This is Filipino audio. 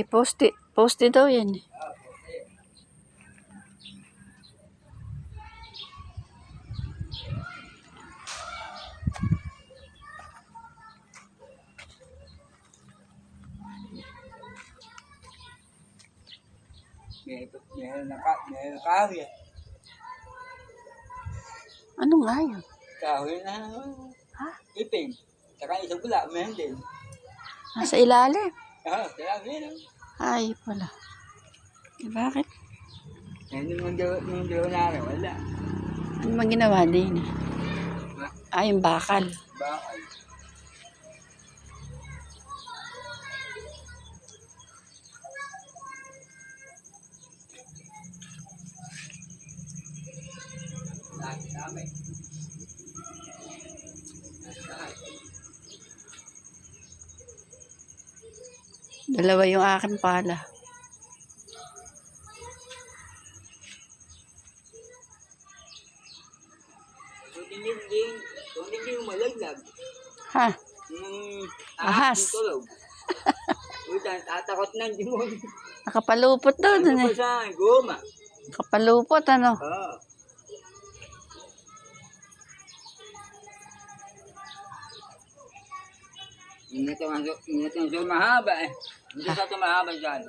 Poste daw yan eh. May kahoy. Ano nga yun? Kahoy na Ha? iping. Saka isang pula, meron din. Nasa ilalim. Kaya meron. Ay, pala. Eh, bakit? Nung daw namin, wala. Ano bang ginawa din eh? Ay, yung bakal. Bakal. Dami. Dalawa yung akin pala. Kung hindi yung malaglag. Ha? Ahas. Ahas. Tulog. Uy, tatakot na yung dimon. Nakapalupot daw dun Ano eh. pa sa goma? Nakapalupot ano? Oo. Ingat yung mahaba eh. Hindi sa ito mahaba dyan.